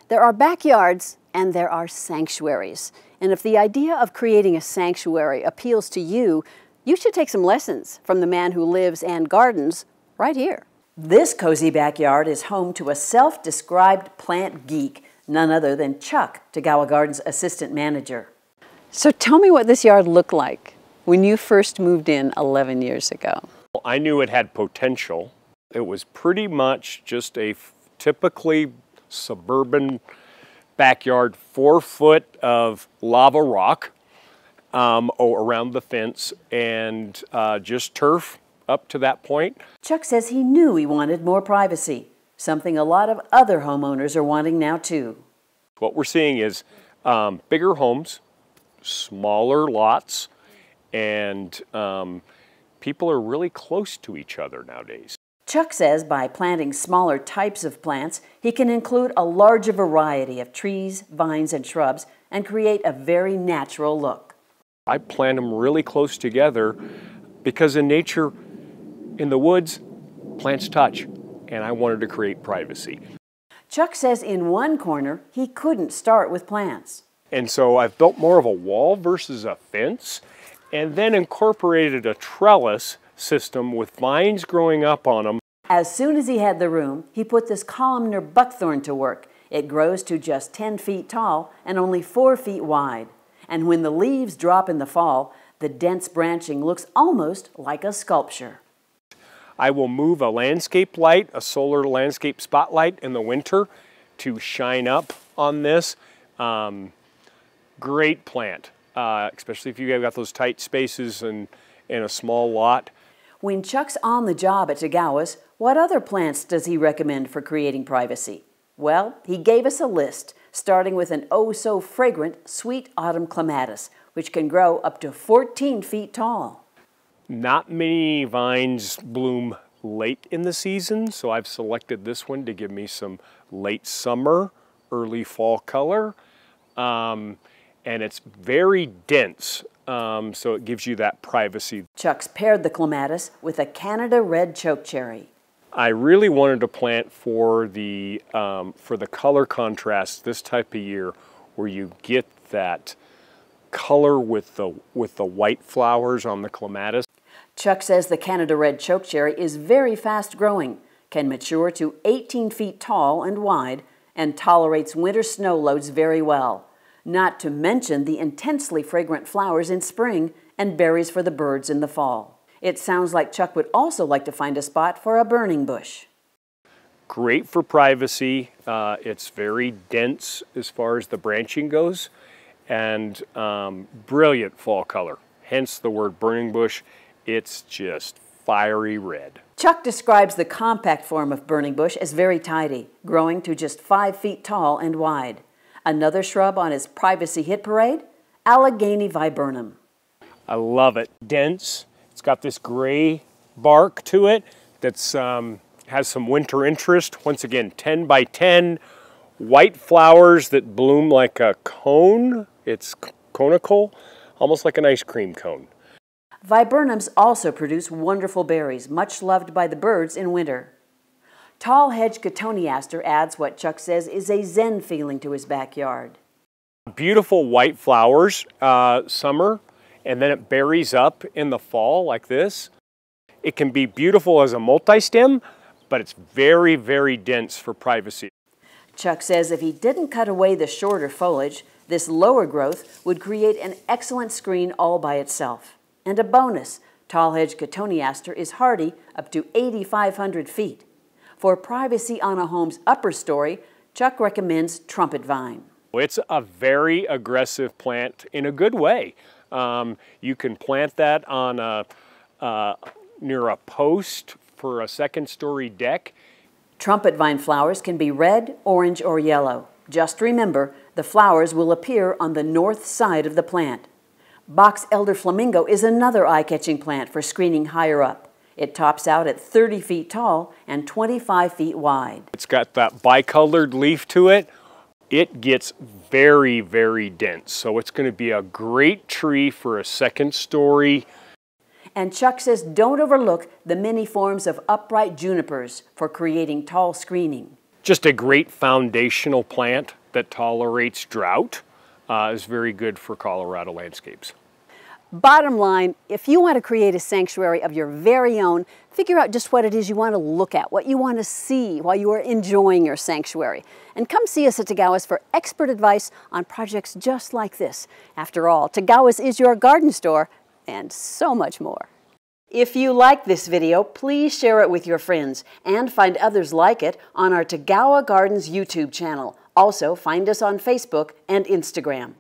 There are backyards and there are sanctuaries. And if the idea of creating a sanctuary appeals to you, you should take some lessons from the man who lives and gardens right here. This cozy backyard is home to a self-described plant geek, none other than Chuck, Tagawa Garden's assistant manager. So tell me what this yard looked like when you first moved in 11 years ago. I knew it had potential. It was pretty much just a typically suburban backyard, 4 foot of lava rock around the fence, and just turf up to that point. Chuck says he knew he wanted more privacy, something a lot of other homeowners are wanting now too. What we're seeing is bigger homes, smaller lots, and people are really close to each other nowadays. Chuck says by planting smaller types of plants, he can include a larger variety of trees, vines, and shrubs and create a very natural look. I plant them really close together because in nature, in the woods, plants touch, and I wanted to create privacy. Chuck says in one corner, he couldn't start with plants. And so I've built more of a wall versus a fence, and then incorporated a trellis system with vines growing up on them. As soon as he had the room, he put this Columnar Buckthorn to work. It grows to just 10 feet tall and only 4 feet wide. And when the leaves drop in the fall, the dense branching looks almost like a sculpture. I will move a landscape light, a solar landscape spotlight in the winter to shine up on this. Great plant, especially if you've got those tight spaces and in a small lot. When Chuck's on the job at Tagawa's, what other plants does he recommend for creating privacy? Well, he gave us a list, starting with an oh-so-fragrant sweet autumn clematis, which can grow up to 14 feet tall. Not many vines bloom late in the season, so I've selected this one to give me some late summer, early fall color. And it's very dense, so it gives you that privacy. Chuck's paired the clematis with a Canada red chokecherry. I really wanted to plant for the color contrast this type of year, where you get that color with the white flowers on the clematis. Chuck says the Canada red chokecherry is very fast growing, can mature to 18 feet tall and wide, and tolerates winter snow loads very well. Not to mention the intensely fragrant flowers in spring and berries for the birds in the fall. It sounds like Chuck would also like to find a spot for a burning bush. Great for privacy. It's very dense as far as the branching goes, and brilliant fall color. Hence the word burning bush. It's just fiery red. Chuck describes the compact form of burning bush as very tidy, growing to just 5 feet tall and wide. Another shrub on his privacy hit parade, Allegheny Viburnum. I love it. Dense. It's got this gray bark to it that's has some winter interest. Once again, 10 by 10, white flowers that bloom like a cone. It's conical, almost like an ice cream cone. Viburnums also produce wonderful berries, much loved by the birds in winter. Tall hedge cotoneaster adds what Chuck says is a zen feeling to his backyard. Beautiful white flowers summer, and then it berries up in the fall like this. It can be beautiful as a multi-stem, but it's very, very dense for privacy. Chuck says if he didn't cut away the shorter foliage, this lower growth would create an excellent screen all by itself. And a bonus, tall hedge cotoneaster is hardy up to 8,500 feet. For privacy on a home's upper story, Chuck recommends Trumpet Vine. It's a very aggressive plant in a good way. You can plant that on near a post for a second-story deck. Trumpet vine flowers can be red, orange, or yellow. Just remember, the flowers will appear on the north side of the plant. Box Elder Flamingo is another eye-catching plant for screening higher up. It tops out at 30 feet tall and 25 feet wide. It's got that bicolored leaf to it. It gets very, very dense, so it's going to be a great tree for a second story. And Chuck says don't overlook the many forms of upright junipers for creating tall screening. Just a great foundational plant. that tolerates drought is very good for Colorado landscapes. Bottom line, if you want to create a sanctuary of your very own, figure out just what it is you want to look at, what you want to see while you are enjoying your sanctuary. And come see us at Tagawa's for expert advice on projects just like this. After all, Tagawa's is your garden store, and so much more. If you like this video, please share it with your friends and find others like it on our Tagawa Gardens YouTube channel. Also, find us on Facebook and Instagram.